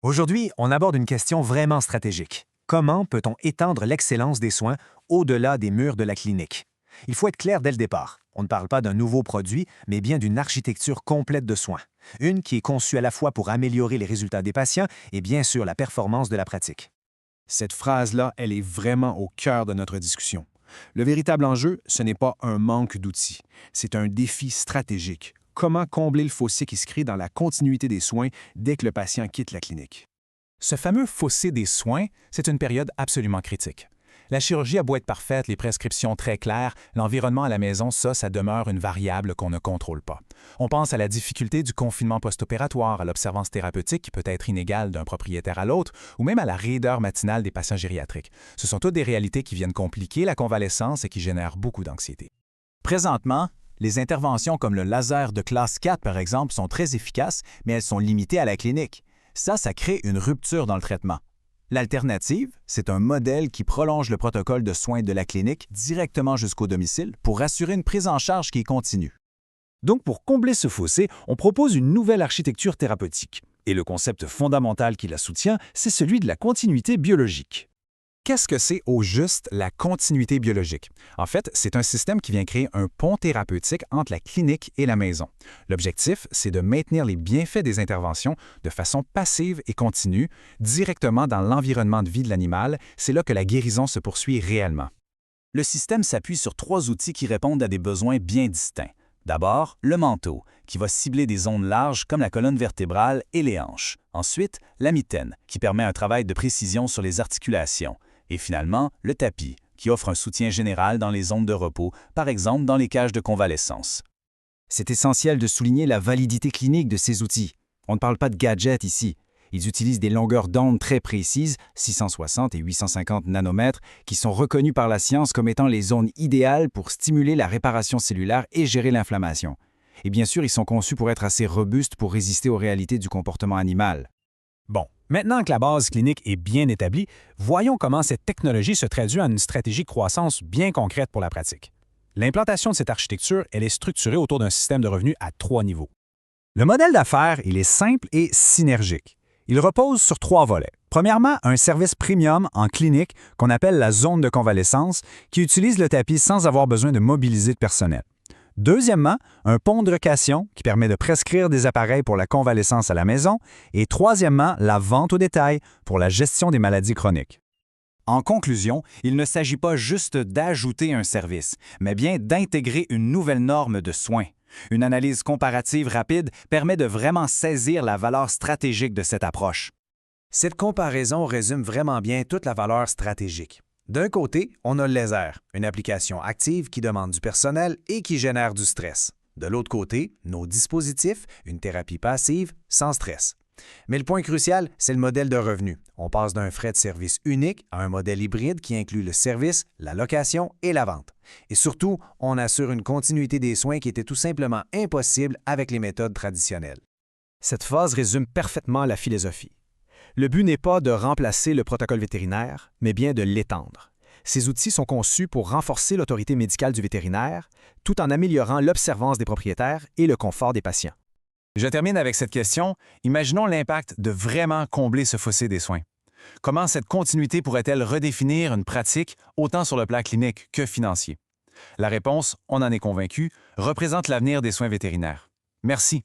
Aujourd'hui, on aborde une question vraiment stratégique. Comment peut-on étendre l'excellence des soins au-delà des murs de la clinique? Il faut être clair dès le départ. On ne parle pas d'un nouveau produit, mais bien d'une architecture complète de soins. Une qui est conçue à la fois pour améliorer les résultats des patients et bien sûr la performance de la pratique. Cette phrase-là, elle est vraiment au cœur de notre discussion. Le véritable enjeu, ce n'est pas un manque d'outils, c'est un défi stratégique. Comment combler le fossé qui se crée dans la continuité des soins dès que le patient quitte la clinique? Ce fameux fossé des soins, c'est une période absolument critique. La chirurgie a beau être parfaite, les prescriptions très claires, l'environnement à la maison, ça demeure une variable qu'on ne contrôle pas. On pense à la difficulté du confinement post-opératoire, à l'observance thérapeutique qui peut être inégale d'un propriétaire à l'autre, ou même à la raideur matinale des patients gériatriques. Ce sont toutes des réalités qui viennent compliquer la convalescence et qui génèrent beaucoup d'anxiété. Présentement, les interventions comme le laser de classe 4, par exemple, sont très efficaces, mais elles sont limitées à la clinique. Ça crée une rupture dans le traitement. L'alternative, c'est un modèle qui prolonge le protocole de soins de la clinique directement jusqu'au domicile pour assurer une prise en charge qui est continue. Donc, pour combler ce fossé, on propose une nouvelle architecture thérapeutique. Et le concept fondamental qui la soutient, c'est celui de la continuité biologique. Qu'est-ce que c'est au juste la continuité biologique? En fait, c'est un système qui vient créer un pont thérapeutique entre la clinique et la maison. L'objectif, c'est de maintenir les bienfaits des interventions de façon passive et continue, directement dans l'environnement de vie de l'animal. C'est là que la guérison se poursuit réellement. Le système s'appuie sur 3 outils qui répondent à des besoins bien distincts. D'abord, le manteau, qui va cibler des zones larges comme la colonne vertébrale et les hanches. Ensuite, la mitaine, qui permet un travail de précision sur les articulations. Et finalement, le tapis, qui offre un soutien général dans les zones de repos, par exemple dans les cages de convalescence. C'est essentiel de souligner la validité clinique de ces outils. On ne parle pas de gadgets ici. Ils utilisent des longueurs d'onde très précises, 660 et 850 nanomètres, qui sont reconnues par la science comme étant les zones idéales pour stimuler la réparation cellulaire et gérer l'inflammation. Et bien sûr, ils sont conçus pour être assez robustes pour résister aux réalités du comportement animal. Bon, maintenant que la base clinique est bien établie, voyons comment cette technologie se traduit en une stratégie de croissance bien concrète pour la pratique. L'implantation de cette architecture, elle est structurée autour d'un système de revenus à 3 niveaux. Le modèle d'affaires, il est simple et synergique. Il repose sur 3 volets. Premièrement, un service premium en clinique qu'on appelle la zone de convalescence qui utilise le tapis sans avoir besoin de mobiliser de personnel. Deuxièmement, un pont de location qui permet de prescrire des appareils pour la convalescence à la maison. Et troisièmement, la vente au détail pour la gestion des maladies chroniques. En conclusion, il ne s'agit pas juste d'ajouter un service, mais bien d'intégrer une nouvelle norme de soins. Une analyse comparative rapide permet de vraiment saisir la valeur stratégique de cette approche. Cette comparaison résume vraiment bien toute la valeur stratégique. D'un côté, on a le laser, une application active qui demande du personnel et qui génère du stress. De l'autre côté, nos dispositifs, une thérapie passive, sans stress. Mais le point crucial, c'est le modèle de revenu. On passe d'un frais de service unique à un modèle hybride qui inclut le service, la location et la vente. Et surtout, on assure une continuité des soins qui était tout simplement impossible avec les méthodes traditionnelles. Cette phase résume parfaitement la philosophie. Le but n'est pas de remplacer le protocole vétérinaire, mais bien de l'étendre. Ces outils sont conçus pour renforcer l'autorité médicale du vétérinaire, tout en améliorant l'observance des propriétaires et le confort des patients. Je termine avec cette question. Imaginons l'impact de vraiment combler ce fossé des soins. Comment cette continuité pourrait-elle redéfinir une pratique autant sur le plan clinique que financier? La réponse, on en est convaincu, représente l'avenir des soins vétérinaires. Merci.